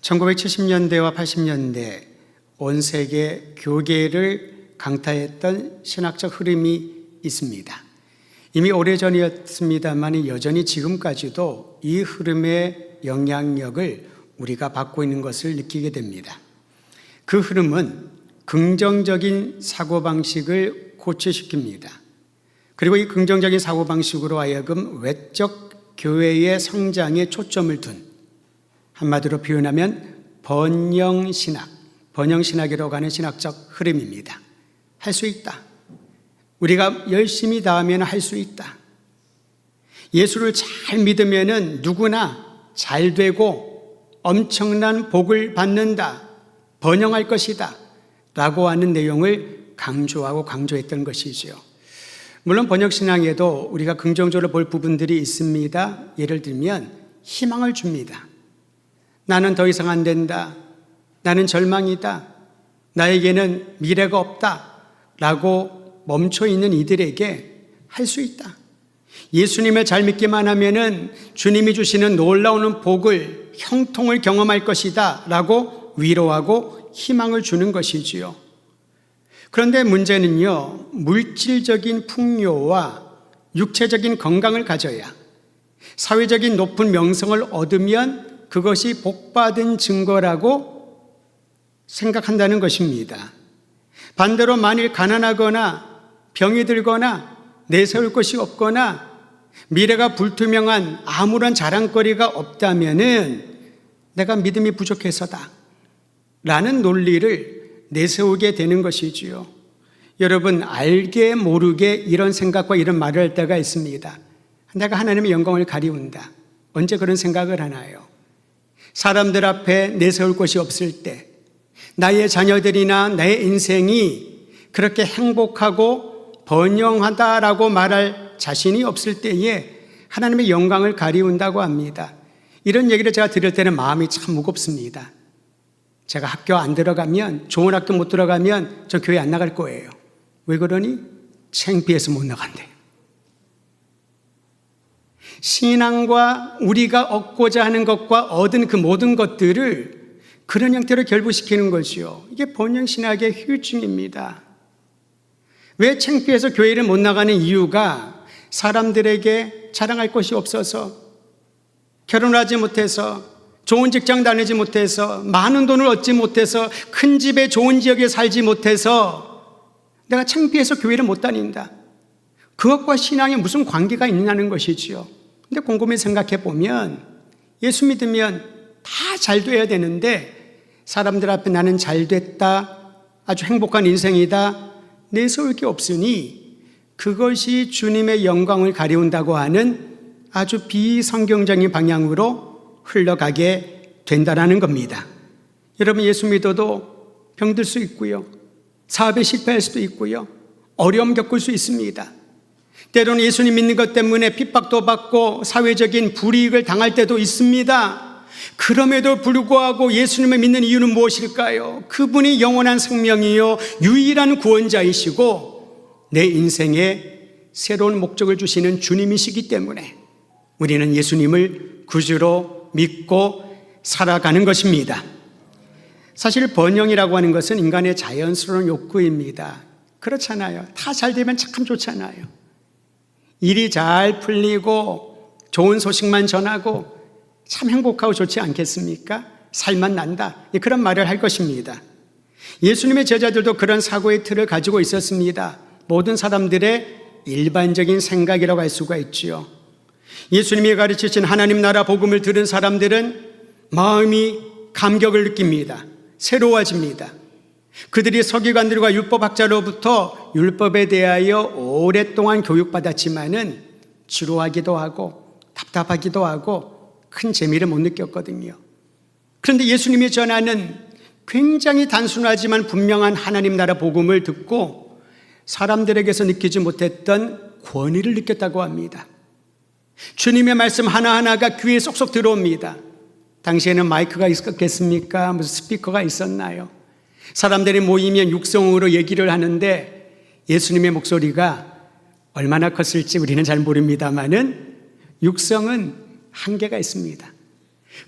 1970년대와 80년대 온 세계 교계를 강타했던 신학적 흐름이 있습니다. 이미 오래전이었습니다만 여전히 지금까지도 이 흐름의 영향력을 우리가 받고 있는 것을 느끼게 됩니다. 그 흐름은 긍정적인 사고방식을 고취시킵니다. 그리고 이 긍정적인 사고방식으로 하여금 외적 교회의 성장에 초점을 둔, 한마디로 표현하면 번영신학이라고 하는 신학적 흐름입니다. 할 수 있다. 우리가 열심히 다하면 할 수 있다. 예수를 잘 믿으면 누구나 잘 되고 엄청난 복을 받는다. 번영할 것이다. 라고 하는 내용을 강조했던 것이죠. 물론 번영신앙에도 우리가 긍정적으로 볼 부분들이 있습니다. 예를 들면 희망을 줍니다. 나는 더 이상 안 된다. 나는 절망이다. 나에게는 미래가 없다. 라고 멈춰있는 이들에게 할 수 있다. 예수님을 잘 믿기만 하면은 주님이 주시는 놀라운 복을, 형통을 경험할 것이다. 라고 위로하고 희망을 주는 것이지요. 그런데 문제는요, 물질적인 풍요와 육체적인 건강을 가져야, 사회적인 높은 명성을 얻으면 그것이 복받은 증거라고 생각한다는 것입니다. 반대로 만일 가난하거나 병이 들거나 내세울 것이 없거나 미래가 불투명한 아무런 자랑거리가 없다면은 내가 믿음이 부족해서다 라는 논리를 내세우게 되는 것이지요. 여러분, 알게 모르게 이런 생각과 이런 말을 할 때가 있습니다. 내가 하나님의 영광을 가리운다. 언제 그런 생각을 하나요? 사람들 앞에 내세울 것이 없을 때, 나의 자녀들이나 나의 인생이 그렇게 행복하고 번영하다라고 말할 자신이 없을 때에 하나님의 영광을 가리운다고 합니다. 이런 얘기를 제가 들을 때는 마음이 참 무겁습니다. 제가 학교 안 들어가면, 좋은 학교 못 들어가면 저 교회 안 나갈 거예요. 왜 그러니? 창피해서 못 나간대. 신앙과 우리가 얻고자 하는 것과 얻은 그 모든 것들을 그런 형태로 결부시키는 것이요. 이게 번영신학의 후유증입니다. 왜 창피해서 교회를 못 나가는 이유가 사람들에게 자랑할 것이 없어서, 결혼하지 못해서, 좋은 직장 다니지 못해서, 많은 돈을 얻지 못해서, 큰 집에 좋은 지역에 살지 못해서 내가 창피해서 교회를 못 다닌다. 그것과 신앙에 무슨 관계가 있느냐는 것이지요. 근데 곰곰이 생각해 보면 예수 믿으면 다 잘 돼야 되는데 사람들 앞에 나는 잘 됐다, 아주 행복한 인생이다, 내세울 게 없으니 그것이 주님의 영광을 가리운다고 하는 아주 비성경적인 방향으로 흘러가게 된다는 겁니다. 여러분, 예수 믿어도 병들 수 있고요, 사업에 실패할 수도 있고요, 어려움 겪을 수 있습니다. 때로는 예수님 믿는 것 때문에 핍박도 받고 사회적인 불이익을 당할 때도 있습니다. 그럼에도 불구하고 예수님을 믿는 이유는 무엇일까요? 그분이 영원한 생명이요 유일한 구원자이시고 내 인생에 새로운 목적을 주시는 주님이시기 때문에 우리는 예수님을 구주로 믿고 살아가는 것입니다. 사실 번영이라고 하는 것은 인간의 자연스러운 욕구입니다. 그렇잖아요. 다 잘 되면 참 좋잖아요. 일이 잘 풀리고 좋은 소식만 전하고 참 행복하고 좋지 않겠습니까? 살만 난다. 그런 말을 할 것입니다. 예수님의 제자들도 그런 사고의 틀을 가지고 있었습니다. 모든 사람들의 일반적인 생각이라고 할 수가 있지요. 예수님이 가르치신 하나님 나라 복음을 들은 사람들은 마음이 감격을 느낍니다. 새로워집니다. 그들이 서기관들과 율법학자로부터 율법에 대하여 오랫동안 교육받았지만은 지루하기도 하고 답답하기도 하고 큰 재미를 못 느꼈거든요. 그런데 예수님이 전하는 굉장히 단순하지만 분명한 하나님 나라 복음을 듣고 사람들에게서 느끼지 못했던 권위를 느꼈다고 합니다. 주님의 말씀 하나하나가 귀에 쏙쏙 들어옵니다. 당시에는 마이크가 있었겠습니까? 무슨 스피커가 있었나요? 사람들이 모이면 육성으로 얘기를 하는데 예수님의 목소리가 얼마나 컸을지 우리는 잘 모릅니다만은 육성은 한계가 있습니다.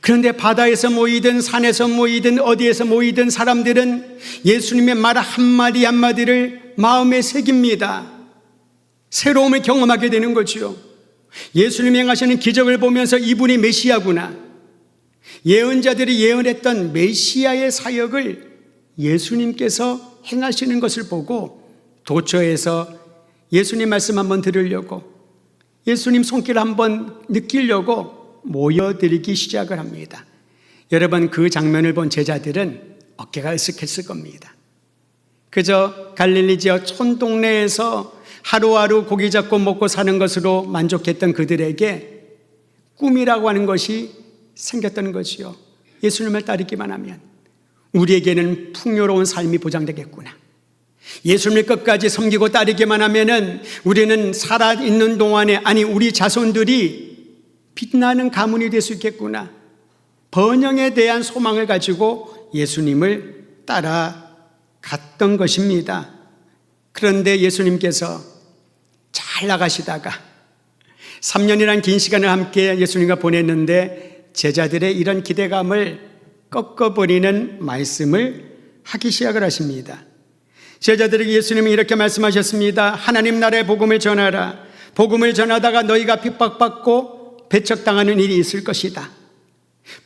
그런데 바다에서 모이든 산에서 모이든 어디에서 모이든 사람들은 예수님의 말 한마디 한마디를 마음에 새깁니다. 새로움을 경험하게 되는 거죠. 예수님이 행하시는 기적을 보면서 이분이 메시아구나. 예언자들이 예언했던 메시아의 사역을 예수님께서 행하시는 것을 보고 도처에서 예수님 말씀 한번 들으려고, 예수님 손길 한번 느끼려고 모여들기 시작을 합니다. 여러분, 그 장면을 본 제자들은 어깨가 으쓱했을 겁니다. 그저 갈릴리 지역 촌동네에서 하루하루 고기 잡고 먹고 사는 것으로 만족했던 그들에게 꿈이라고 하는 것이 생겼던 거지요. 예수님을 따르기만 하면 우리에게는 풍요로운 삶이 보장되겠구나. 예수님을 끝까지 섬기고 따르기만 하면은 우리는 살아있는 동안에, 아니 우리 자손들이 빛나는 가문이 될 수 있겠구나. 번영에 대한 소망을 가지고 예수님을 따라갔던 것입니다. 그런데 예수님께서 잘 나가시다가 3년이란 긴 시간을 함께 예수님과 보냈는데 제자들의 이런 기대감을 꺾어버리는 말씀을 하기 시작을 하십니다. 제자들에게 예수님이 이렇게 말씀하셨습니다. 하나님 나라의 복음을 전하라. 복음을 전하다가 너희가 핍박받고 배척당하는 일이 있을 것이다.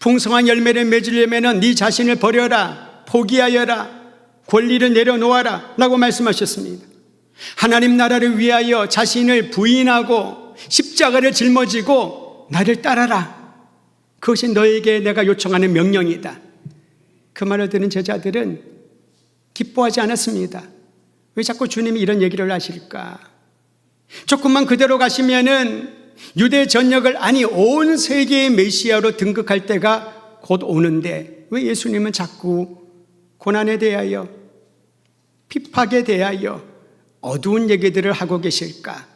풍성한 열매를 맺으려면 네 자신을 버려라. 포기하여라. 권리를 내려놓아라 라고 말씀하셨습니다. 하나님 나라를 위하여 자신을 부인하고 십자가를 짊어지고 나를 따라라. 그것이 너에게 내가 요청하는 명령이다. 그 말을 들은 제자들은 기뻐하지 않았습니다. 왜 자꾸 주님이 이런 얘기를 하실까? 조금만 그대로 가시면은 유대 전역을, 아니 온 세계의 메시아로 등극할 때가 곧 오는데 왜 예수님은 자꾸 고난에 대하여, 핍박에 대하여 어두운 얘기들을 하고 계실까?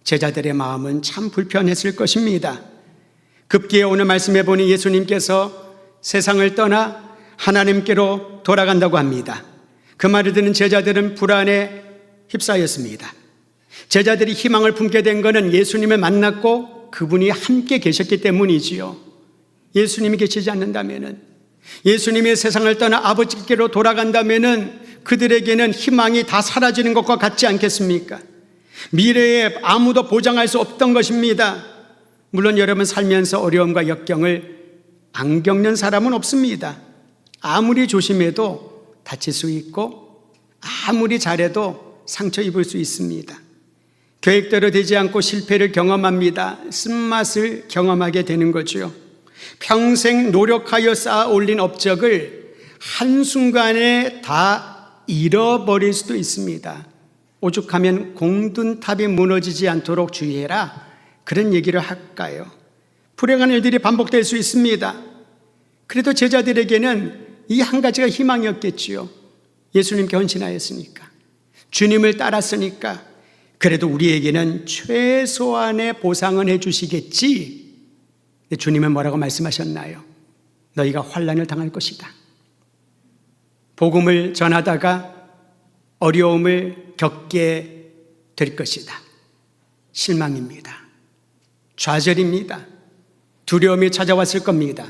제자들의 마음은 참 불편했을 것입니다. 급기에 오늘 말씀해 보니 예수님께서 세상을 떠나 하나님께로 돌아간다고 합니다. 그 말을 듣는 제자들은 불안에 휩싸였습니다. 제자들이 희망을 품게 된 것은 예수님을 만났고 그분이 함께 계셨기 때문이지요. 예수님이 계시지 않는다면은, 예수님이 세상을 떠나 아버지께로 돌아간다면은 그들에게는 희망이 다 사라지는 것과 같지 않겠습니까? 미래에 아무도 보장할 수 없던 것입니다. 물론 여러분 살면서 어려움과 역경을 안 겪는 사람은 없습니다. 아무리 조심해도 다칠 수 있고 아무리 잘해도 상처 입을 수 있습니다. 계획대로 되지 않고 실패를 경험합니다. 쓴맛을 경험하게 되는 거죠. 평생 노력하여 쌓아 올린 업적을 한순간에 다 잃어버릴 수도 있습니다. 오죽하면 공든탑이 무너지지 않도록 주의해라, 그런 얘기를 할까요? 불행한 일들이 반복될 수 있습니다. 그래도 제자들에게는 이 한 가지가 희망이었겠지요. 예수님께 헌신하였으니까, 주님을 따랐으니까 그래도 우리에게는 최소한의 보상은 해주시겠지. 주님은 뭐라고 말씀하셨나요? 너희가 환난을 당할 것이다. 복음을 전하다가 어려움을 겪게 될 것이다. 실망입니다. 좌절입니다. 두려움이 찾아왔을 겁니다.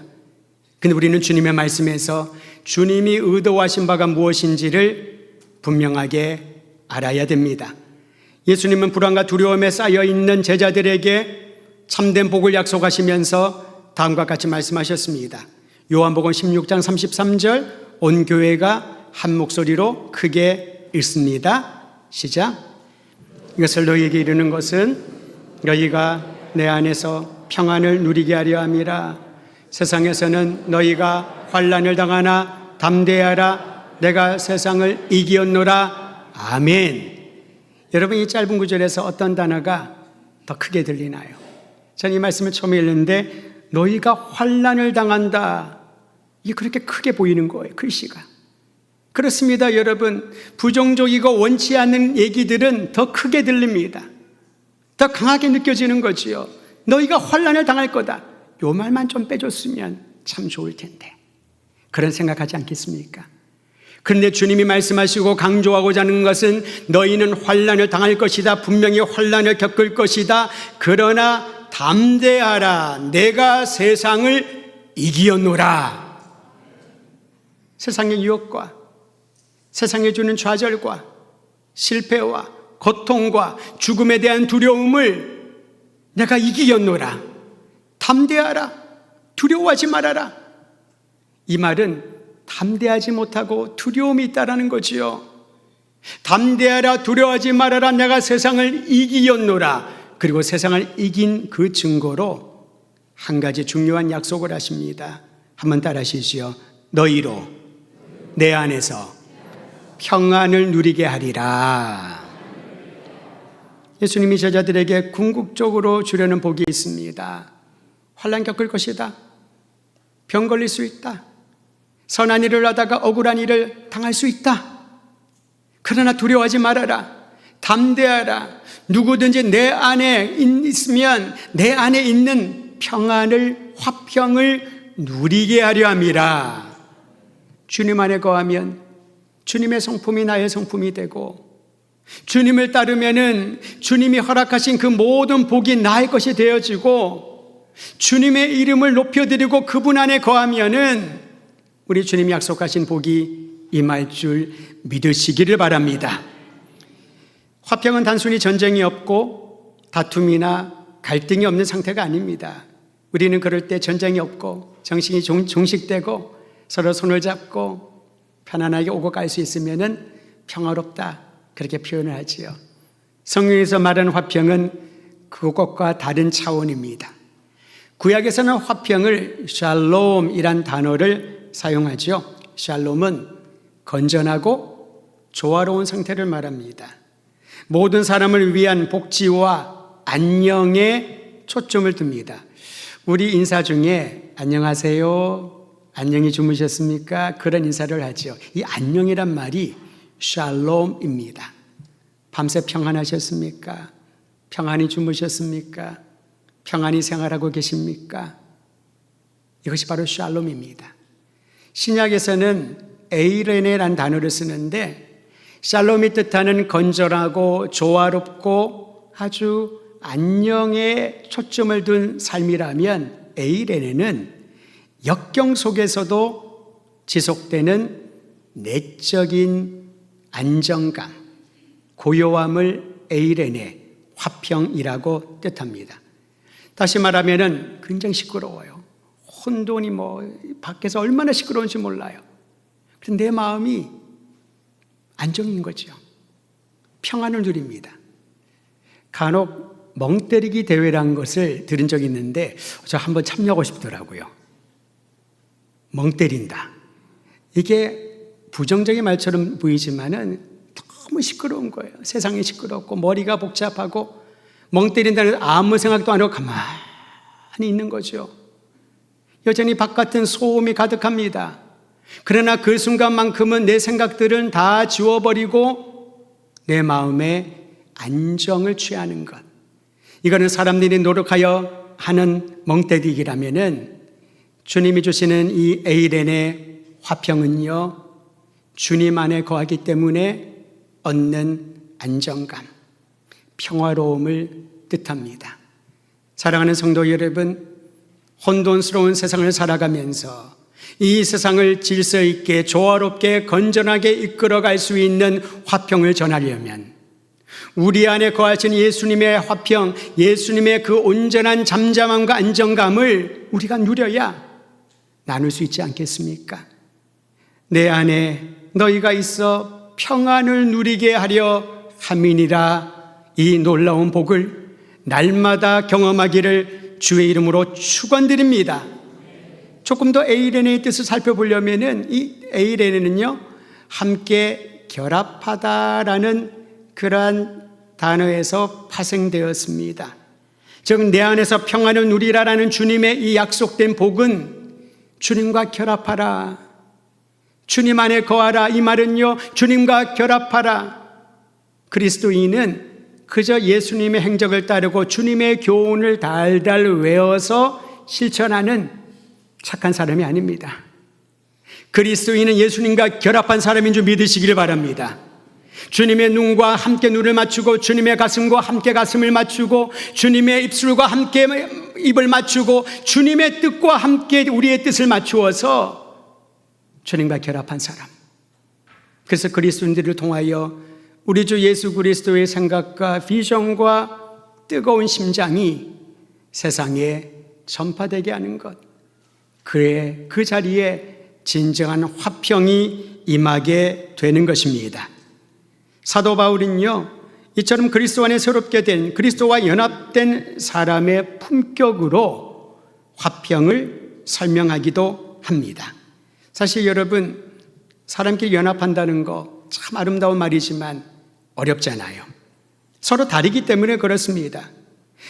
근데 우리는 주님의 말씀에서 주님이 의도하신 바가 무엇인지를 분명하게 알아야 됩니다. 예수님은 불안과 두려움에 쌓여있는 제자들에게 참된 복을 약속하시면서 다음과 같이 말씀하셨습니다. 요한복음 16장 33절, 온 교회가 한 목소리로 크게 읽습니다. 시작. 이것을 너희에게 이르는 것은 너희가 내 안에서 평안을 누리게 하려 함이라. 세상에서는 너희가 환난을 당하나 담대하라. 내가 세상을 이기었노라. 아멘. 여러분, 이 짧은 구절에서 어떤 단어가 더 크게 들리나요? 저는 이 말씀을 처음 읽는데 너희가 환난을 당한다, 이게 그렇게 크게 보이는 거예요, 글씨가. 그렇습니다. 여러분, 부정적이고 원치 않는 얘기들은 더 크게 들립니다. 더 강하게 느껴지는 거지요. 너희가 환난을 당할 거다, 요 말만 좀 빼줬으면 참 좋을 텐데, 그런 생각하지 않겠습니까? 그런데 주님이 말씀하시고 강조하고자 하는 것은 너희는 환난을 당할 것이다, 분명히 환난을 겪을 것이다. 그러나 담대하라. 내가 세상을 이기었노라. 세상의 유혹과 세상에 주는 좌절과 실패와 고통과 죽음에 대한 두려움을 내가 이기었노라. 담대하라. 두려워하지 말아라. 이 말은 담대하지 못하고 두려움이 있다라는 거지요. 담대하라. 두려워하지 말아라. 내가 세상을 이기었노라. 그리고 세상을 이긴 그 증거로 한 가지 중요한 약속을 하십니다. 한번 따라 하시지요. 너희로 내 안에서 평안을 누리게 하리라. 예수님이 제자들에게 궁극적으로 주려는 복이 있습니다. 환난 겪을 것이다. 병 걸릴 수 있다. 선한 일을 하다가 억울한 일을 당할 수 있다. 그러나 두려워하지 말아라. 담대하라. 누구든지 내 안에 있으면 내 안에 있는 평안을, 화평을 누리게 하려 함이라. 주님 안에 거하면 주님의 성품이 나의 성품이 되고, 주님을 따르면은 주님이 허락하신 그 모든 복이 나의 것이 되어지고, 주님의 이름을 높여드리고 그분 안에 거하면은 우리 주님이 약속하신 복이 임할 줄 믿으시기를 바랍니다. 화평은 단순히 전쟁이 없고 다툼이나 갈등이 없는 상태가 아닙니다. 우리는 그럴 때 전쟁이 없고 정신이 종식되고 서로 손을 잡고 편안하게 오고 갈 수 있으면은 평화롭다, 그렇게 표현을 하지요. 성경에서 말하는 화평은 그것과 다른 차원입니다. 구약에서는 화평을 샬롬이란 단어를 사용하죠. 샬롬은 건전하고 조화로운 상태를 말합니다. 모든 사람을 위한 복지와 안녕에 초점을 둡니다. 우리 인사 중에 안녕하세요, 안녕히 주무셨습니까? 그런 인사를 하죠. 이 안녕이란 말이 샬롬입니다. 밤새 평안하셨습니까? 평안히 주무셨습니까? 평안히 생활하고 계십니까? 이것이 바로 샬롬입니다. 신약에서는 에이레네라는 단어를 쓰는데, 샬롬이 뜻하는 건전하고 조화롭고 아주 안녕에 초점을 둔 삶이라면, 에이레네는 역경 속에서도 지속되는 내적인 안정감, 고요함을 에이레네, 화평이라고 뜻합니다. 다시 말하면은 굉장히 시끄러워요. 혼돈이 밖에서 얼마나 시끄러운지 몰라요. 그런데 내 마음이 안정인 거죠. 평안을 누립니다. 간혹 멍 때리기 대회라는 것을 들은 적이 있는데 저 한번 참여하고 싶더라고요. 멍 때린다. 이게 부정적인 말처럼 보이지만은 너무 시끄러운 거예요. 세상이 시끄럽고 머리가 복잡하고 멍 때린다는 아무 생각도 안 하고 가만히 있는 거죠. 여전히 바깥은 소음이 가득합니다. 그러나 그 순간만큼은 내 생각들은 다 지워버리고 내 마음에 안정을 취하는 것. 이거는 사람들이 노력하여 하는 멍때리기라면은 주님이 주시는 이 에이렌의 화평은요, 주님 안에 거하기 때문에 얻는 안정감, 평화로움을 뜻합니다. 사랑하는 성도 여러분, 혼돈스러운 세상을 살아가면서 이 세상을 질서 있게 조화롭게 건전하게 이끌어갈 수 있는 화평을 전하려면 우리 안에 거하신 예수님의 화평, 예수님의 그 온전한 잠잠함과 안정감을 우리가 누려야 나눌 수 있지 않겠습니까? 내 안에 너희가 있어 평안을 누리게 하려 함이니라. 이 놀라운 복을 날마다 경험하기를 주의 이름으로 축원드립니다. 조금 더 에이레네의 뜻을 살펴보려면은 이 에이레네는요, 함께 결합하다라는 그러한 단어에서 파생되었습니다. 즉, 내 안에서 평안을 누리라라는 주님의 이 약속된 복은 주님과 결합하라, 주님 안에 거하라. 이 말은요, 주님과 결합하라. 그리스도인은 그저 예수님의 행적을 따르고 주님의 교훈을 달달 외워서 실천하는 착한 사람이 아닙니다. 그리스도인은 예수님과 결합한 사람인 줄 믿으시길 바랍니다. 주님의 눈과 함께 눈을 맞추고 주님의 가슴과 함께 가슴을 맞추고 주님의 입술과 함께 입을 맞추고 주님의 뜻과 함께 우리의 뜻을 맞추어서 주님과 결합한 사람. 그래서 그리스도인들을 통하여 우리 주 예수 그리스도의 생각과 비전과 뜨거운 심장이 세상에 전파되게 하는 것. 그의 그 자리에 진정한 화평이 임하게 되는 것입니다. 사도 바울은요, 이처럼 그리스도 안에 새롭게 된 그리스도와 연합된 사람의 품격으로 화평을 설명하기도 합니다. 사실 여러분, 사람끼리 연합한다는 거 참 아름다운 말이지만 어렵잖아요. 서로 다르기 때문에 그렇습니다.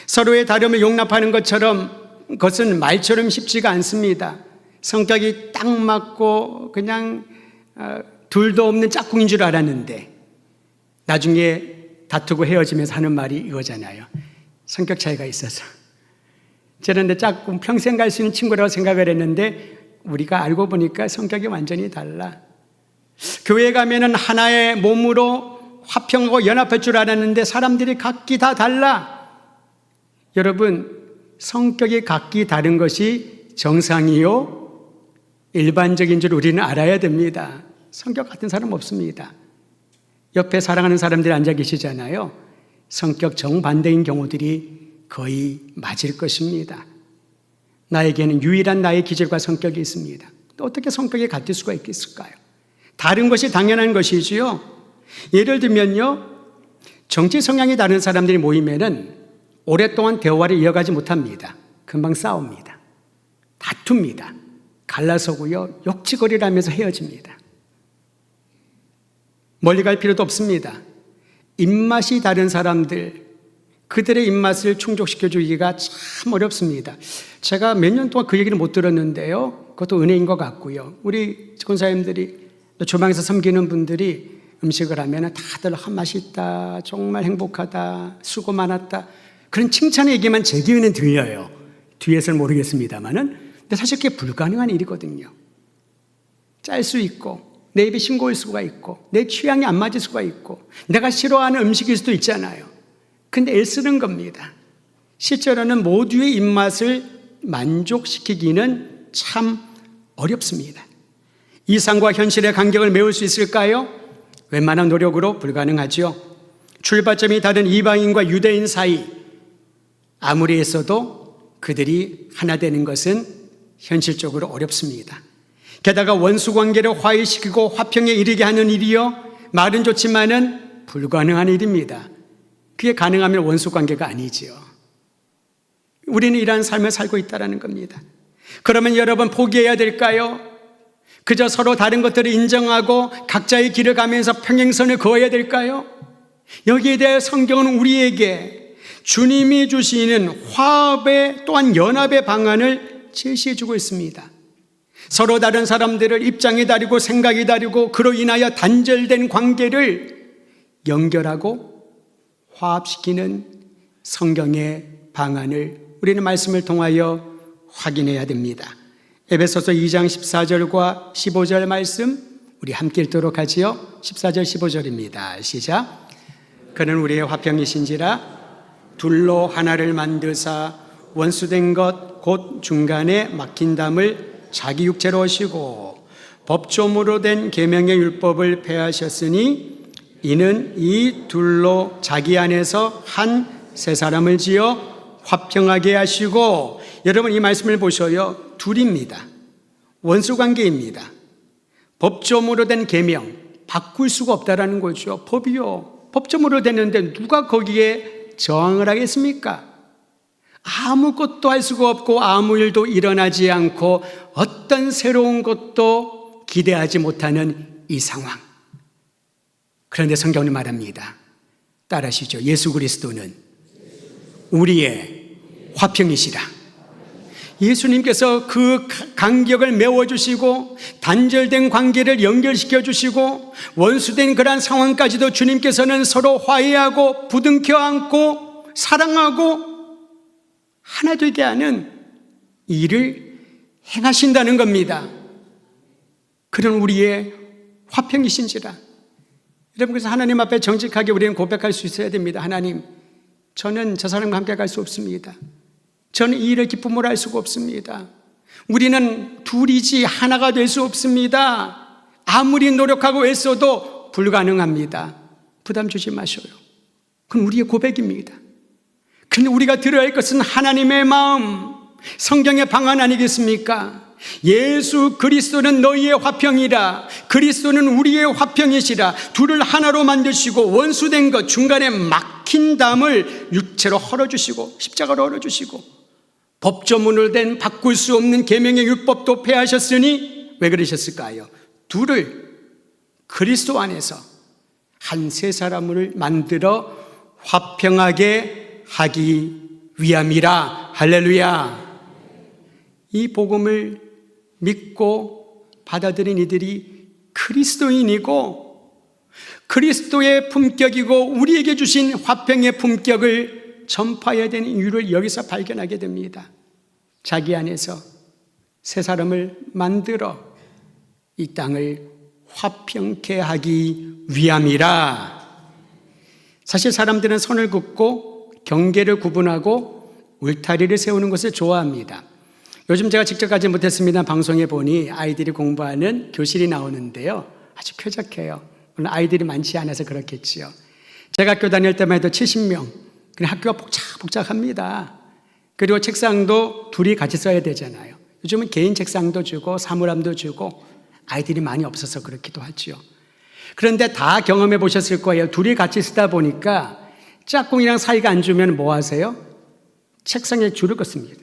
서로의 다름을 용납하는 것처럼 그것은 말처럼 쉽지가 않습니다. 성격이 딱 맞고 그냥 둘도 없는 짝꿍인 줄 알았는데 나중에 다투고 헤어지면서 하는 말이 이거잖아요. 성격 차이가 있어서. 저는 내 짝꿍 평생 갈 수 있는 친구라고 생각을 했는데 우리가 알고 보니까 성격이 완전히 달라. 교회 가면은 하나의 몸으로 화평하고 연합할 줄 알았는데 사람들이 각기 다 달라. 여러분, 성격이 각기 다른 것이 정상이요? 일반적인 줄 우리는 알아야 됩니다. 성격 같은 사람 없습니다. 옆에 사랑하는 사람들이 앉아 계시잖아요. 성격 정반대인 경우들이 거의 맞을 것입니다. 나에게는 유일한 나의 기질과 성격이 있습니다. 또 어떻게 성격이 같을 수가 있겠을까요? 다른 것이 당연한 것이지요. 예를 들면요, 정치 성향이 다른 사람들이 모이면은 오랫동안 대화를 이어가지 못합니다. 금방 싸웁니다. 다툽니다. 갈라서고요, 욕지거리를 하면서 헤어집니다. 멀리 갈 필요도 없습니다. 입맛이 다른 사람들, 그들의 입맛을 충족시켜주기가 참 어렵습니다. 제가 몇 년 동안 그 얘기를 못 들었는데요, 그것도 은혜인 것 같고요. 우리 권사님들이 주방에서 섬기는 분들이 음식을 하면 다들 맛있다, 정말 행복하다, 수고 많았다, 그런 칭찬의 얘기만 제 귀에는 들려요. 뒤에서는 모르겠습니다만은. 근데 사실 그게 불가능한 일이거든요. 짤 수 있고, 내 입에 싱거울 수가 있고, 내 취향이 안 맞을 수가 있고, 내가 싫어하는 음식일 수도 있잖아요. 근데 애쓰는 겁니다. 실제로는 모두의 입맛을 만족시키기는 참 어렵습니다. 이상과 현실의 간격을 메울 수 있을까요? 웬만한 노력으로 불가능하죠. 출발점이 다른 이방인과 유대인 사이, 아무리 애써도 그들이 하나 되는 것은 현실적으로 어렵습니다. 게다가 원수 관계를 화해시키고 화평에 이르게 하는 일이요, 말은 좋지만은 불가능한 일입니다. 그게 가능하면 원수 관계가 아니지요. 우리는 이러한 삶을 살고 있다는 겁니다. 그러면 여러분, 포기해야 될까요? 그저 서로 다른 것들을 인정하고 각자의 길을 가면서 평행선을 그어야 될까요? 여기에 대해 성경은 우리에게 주님이 주시는 화합의 또한 연합의 방안을 제시해 주고 있습니다. 서로 다른 사람들을 입장이 다르고 생각이 다르고 그로 인하여 단절된 관계를 연결하고 화합시키는 성경의 방안을 우리는 말씀을 통하여 확인해야 됩니다. 에베소서 2장 14절과 15절 말씀 우리 함께 읽도록 하지요. 14절 15절입니다. 시작. 그는 우리의 화평이신지라 둘로 하나를 만드사 원수된 것 곧 중간에 막힌 담을 자기 육체로 오시고 법조문으로 된 계명의 율법을 폐하셨으니 이는 이 둘로 자기 안에서 한 새 사람을 지어 화평하게 하시고. 여러분, 이 말씀을 보셔요. 둘입니다. 원수관계입니다. 법조문으로 된 계명, 바꿀 수가 없다라는 거죠. 법이요, 법조문으로 됐는데 누가 거기에 저항을 하겠습니까? 아무것도 할 수가 없고 아무 일도 일어나지 않고 어떤 새로운 것도 기대하지 못하는 이 상황. 그런데 성경은 말합니다. 따라하시죠. 예수 그리스도는 우리의 화평이시라. 예수님께서 그 간격을 메워주시고 단절된 관계를 연결시켜 주시고 원수된 그러한 상황까지도 주님께서는 서로 화해하고 부둥켜 안고 사랑하고 하나 되게 하는 일을 행하신다는 겁니다. 그런 우리의 화평이신지라. 여러분, 그래서 하나님 앞에 정직하게 우리는 고백할 수 있어야 됩니다. 하나님, 저는 저 사람과 함께 갈 수 없습니다. 저는 이 일의 기쁨을 알 수가 없습니다. 우리는 둘이지 하나가 될 수 없습니다. 아무리 노력하고 애써도 불가능합니다. 부담 주지 마셔요. 그건 우리의 고백입니다. 그런데 우리가 들어야 할 것은 하나님의 마음, 성경의 방안 아니겠습니까? 예수 그리스도는 너희의 화평이라. 그리스도는 우리의 화평이시라. 둘을 하나로 만드시고 원수된 것 중간에 막힌 담을 육체로 헐어주시고 십자가로 헐어주시고 법조문으로 된 바꿀 수 없는 계명의 율법도 폐하셨으니 왜 그러셨을까요? 둘을 그리스도 안에서 한 세 사람을 만들어 화평하게 하기 위함이라. 할렐루야. 이 복음을 믿고 받아들인 이들이 그리스도인이고 그리스도의 품격이고 우리에게 주신 화평의 품격을 전파해야 되는 이유를 여기서 발견하게 됩니다. 자기 안에서 새 사람을 만들어 이 땅을 화평케 하기 위함이라. 사실 사람들은 선을 긋고 경계를 구분하고 울타리를 세우는 것을 좋아합니다. 요즘 제가 직접 가지 못했습니다. 방송에 보니 아이들이 공부하는 교실이 나오는데요. 아주 쾌적해요. 물론 아이들이 많지 않아서 그렇겠지요. 제가 학교 다닐 때만 해도 70명. 그냥 학교가 복잡합니다. 그리고 책상도 둘이 같이 써야 되잖아요. 요즘은 개인 책상도 주고 사물함도 주고 아이들이 많이 없어서 그렇기도 하죠. 그런데 다 경험해 보셨을 거예요. 둘이 같이 쓰다 보니까 짝꿍이랑 사이가 안 좋으면 뭐 하세요? 책상에 줄을 긋습니다.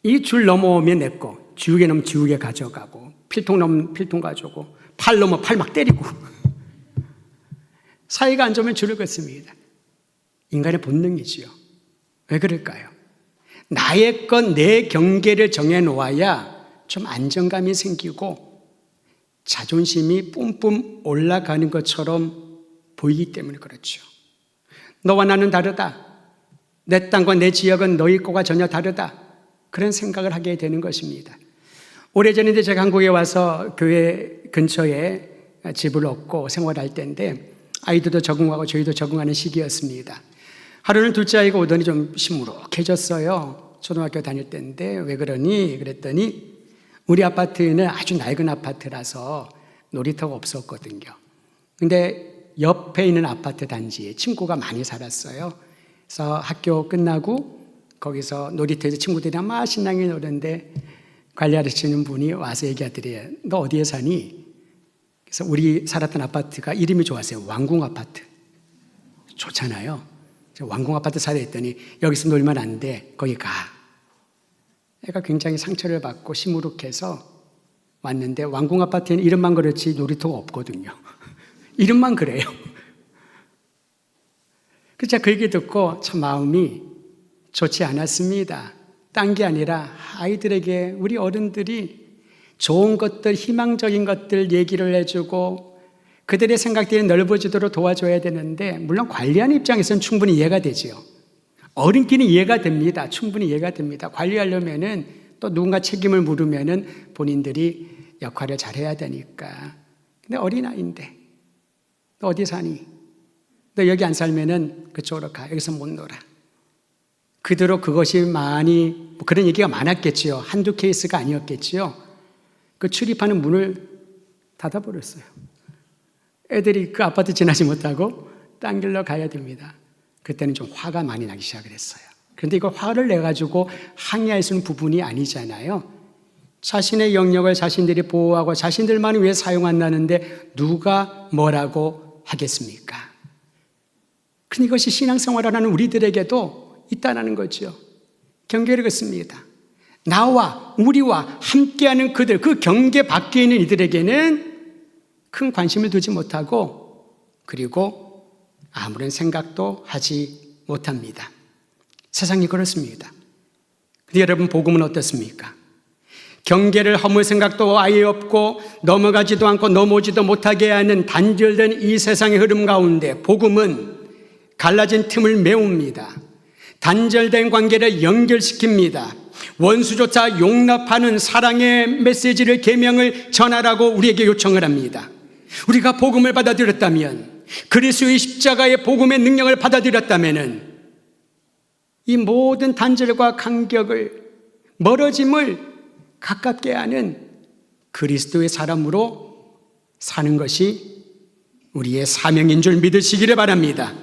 이 줄 넘어오면 내 거, 지우개 넘으면 지우개 가져가고, 필통 넘으면 필통 가져오고, 팔 넘으면 팔 막 때리고. 사이가 안 좋으면 줄을 긋습니다. 인간의 본능이지요. 왜 그럴까요? 나의 것, 내 경계를 정해놓아야 좀 안정감이 생기고 자존심이 뿜뿜 올라가는 것처럼 보이기 때문에 그렇죠. 너와 나는 다르다. 내 땅과 내 지역은 너희 거가 전혀 다르다. 그런 생각을 하게 되는 것입니다. 오래전에 제가 한국에 와서 교회 근처에 집을 얻고 생활할 때인데 아이들도 적응하고 저희도 적응하는 시기였습니다. 하루는 둘째 아이가 오더니 좀 시무룩해졌어요. 초등학교 다닐 때인데 왜 그러니? 그랬더니 우리 아파트는 아주 낡은 아파트라서 놀이터가 없었거든요. 근데 옆에 있는 아파트 단지에 친구가 많이 살았어요. 그래서 학교 끝나고 거기서 놀이터에서 친구들이랑 막 신나게 노는데 관리하시는 분이 와서 얘기하더래요. 너 어디에 사니? 그래서 우리 살았던 아파트가 이름이 좋았어요. 왕궁 아파트. 좋잖아요. 왕궁 아파트 살아 있더니 여기서 놀면 안 돼. 거기 가. 애가 굉장히 상처를 받고 시무룩해서 왔는데 왕궁 아파트에는 이름만 그렇지 놀이터가 없거든요. 이름만 그래요. 그래서 제가 그 얘기 듣고 참 마음이 좋지 않았습니다. 딴 게 아니라 아이들에게 우리 어른들이 좋은 것들, 희망적인 것들 얘기를 해주고 그들의 생각들이 넓어지도록 도와줘야 되는데 물론 관리하는 입장에서는 충분히 이해가 되죠. 어른끼리 이해가 됩니다. 충분히 이해가 됩니다. 관리하려면은 또 누군가 책임을 물으면은 본인들이 역할을 잘해야 되니까. 근데 어린아이인데 너 어디 사니? 너 여기 안 살면은 그쪽으로 가. 여기서 못 놀아. 그대로 그것이 많이 그런 얘기가 많았겠지요. 한두 케이스가 아니었겠지요. 그 출입하는 문을 닫아버렸어요. 애들이 그 아파트 지나지 못하고 딴 길로 가야 됩니다. 그때는 좀 화가 많이 나기 시작을 했어요. 그런데 이거 화를 내가지고 항의할 수 있는 부분이 아니잖아요. 자신의 영역을 자신들이 보호하고 자신들만이 왜 사용한다는데 누가 뭐라고 하겠습니까? 그런데 이것이 신앙생활을 하는 우리들에게도 있다는 거죠. 경계를 긋습니다. 나와 우리와 함께하는 그들, 그 경계 밖에 있는 이들에게는 큰 관심을 두지 못하고 그리고 아무런 생각도 하지 못합니다. 세상이 그렇습니다. 근데 여러분 복음은 어떻습니까? 경계를 허물 생각도 아예 없고 넘어가지도 않고 넘어오지도 못하게 하는 단절된 이 세상의 흐름 가운데 복음은 갈라진 틈을 메웁니다. 단절된 관계를 연결시킵니다. 원수조차 용납하는 사랑의 메시지를 계명을 전하라고 우리에게 요청을 합니다. 우리가 복음을 받아들였다면 그리스도의 십자가의 복음의 능력을 받아들였다면 이 모든 단절과 간격을, 멀어짐을 가깝게 하는 그리스도의 사람으로 사는 것이 우리의 사명인 줄 믿으시기를 바랍니다.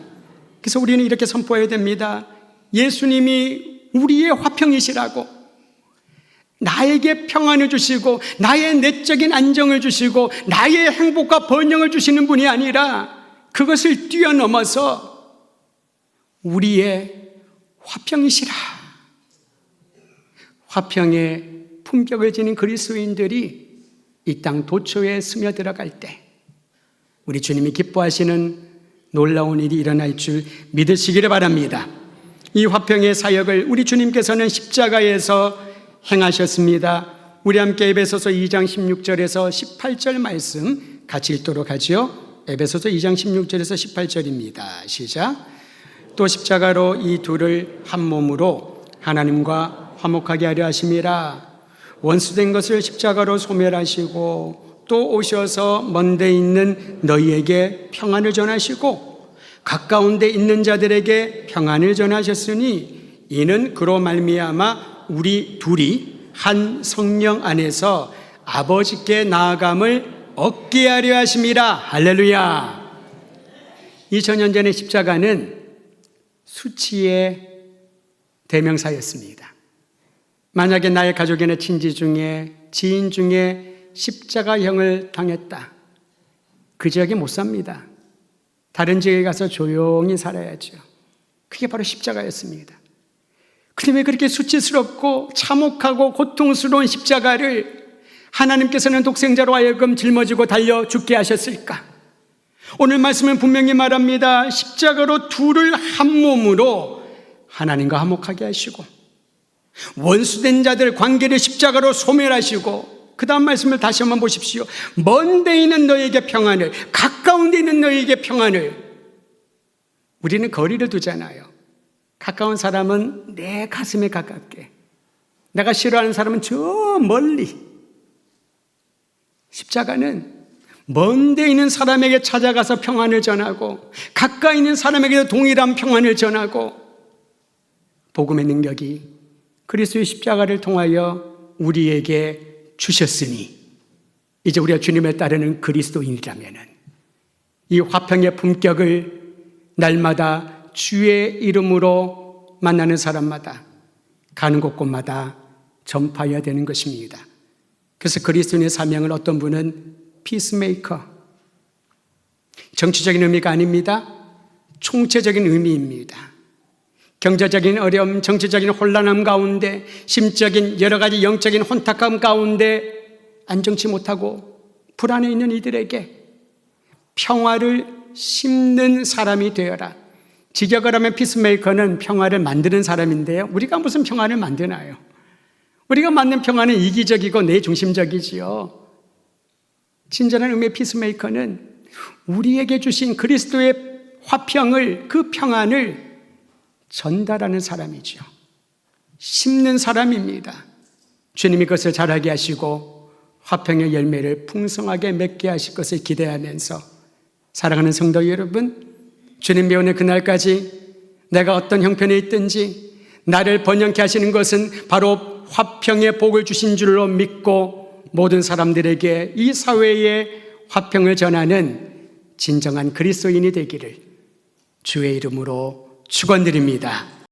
그래서 우리는 이렇게 선포해야 됩니다. 예수님이 우리의 화평이시라고, 나에게 평안을 주시고 나의 내적인 안정을 주시고 나의 행복과 번영을 주시는 분이 아니라 그것을 뛰어넘어서 우리의 화평이시라. 화평의 품격을 지닌 그리스도인들이 이 땅 도처에 스며들어갈 때 우리 주님이 기뻐하시는 놀라운 일이 일어날 줄 믿으시기를 바랍니다. 이 화평의 사역을 우리 주님께서는 십자가에서 행하셨습니다. 우리 함께 에베소서 2장 16절에서 18절 말씀 같이 읽도록 하죠. 에베소서 2장 16절에서 18절입니다. 시작. 또 십자가로 이 둘을 한 몸으로 하나님과 화목하게 하려 하심이라. 원수된 것을 십자가로 소멸하시고 또 오셔서 먼데 있는 너희에게 평안을 전하시고 가까운 데 있는 자들에게 평안을 전하셨으니 이는 그로 말미암아 우리 둘이 한 성령 안에서 아버지께 나아감을 얻게 하려 하심이라. 할렐루야. 2000년 전의 십자가는 수치의 대명사였습니다. 만약에 나의 가족이나 친지 중에, 지인 중에 십자가형을 당했다, 그 지역에 못 삽니다. 다른 지역에 가서 조용히 살아야죠. 그게 바로 십자가였습니다. 그런데 왜 그렇게 수치스럽고 참혹하고 고통스러운 십자가를 하나님께서는 독생자로 하여금 짊어지고 달려 죽게 하셨을까? 오늘 말씀은 분명히 말합니다. 십자가로 둘을 한 몸으로 하나님과 화목하게 하시고 원수된 자들 관계를 십자가로 소멸하시고, 그 다음 말씀을 다시 한번 보십시오. 먼 데 있는 너에게 평안을, 가까운 데 있는 너에게 평안을. 우리는 거리를 두잖아요. 가까운 사람은 내 가슴에 가깝게, 내가 싫어하는 사람은 저 멀리. 십자가는 먼 데 있는 사람에게 찾아가서 평안을 전하고 가까이 있는 사람에게도 동일한 평안을 전하고, 복음의 능력이 그리스도의 십자가를 통하여 우리에게 주셨으니 이제 우리가 주님을 따르는 그리스도인이라면 이 화평의 품격을 날마다 주의 이름으로 만나는 사람마다 가는 곳곳마다 전파해야 되는 것입니다. 그래서 그리스도인의 사명을 어떤 분은 피스메이커, 정치적인 의미가 아닙니다. 총체적인 의미입니다. 경제적인 어려움, 정치적인 혼란함 가운데, 심적인 여러 가지 영적인 혼탁함 가운데 안정치 못하고 불안해 있는 이들에게 평화를 심는 사람이 되어라. 직역을 하면 피스메이커는 평화를 만드는 사람인데요, 우리가 무슨 평화를 만드나요? 우리가 만든 평화는 이기적이고 내 중심적이지요. 진정한 의미의 피스메이커는 우리에게 주신 그리스도의 화평을, 그 평안을 전달하는 사람이죠. 심는 사람입니다. 주님이 그것을 잘하게 하시고 화평의 열매를 풍성하게 맺게 하실 것을 기대하면서, 사랑하는 성도 여러분, 주님 배우는 그날까지 내가 어떤 형편에 있든지 나를 번영케 하시는 것은 바로 화평의 복을 주신 줄로 믿고 모든 사람들에게 이 사회에 화평을 전하는 진정한 그리스도인이 되기를 주의 이름으로 축원드립니다.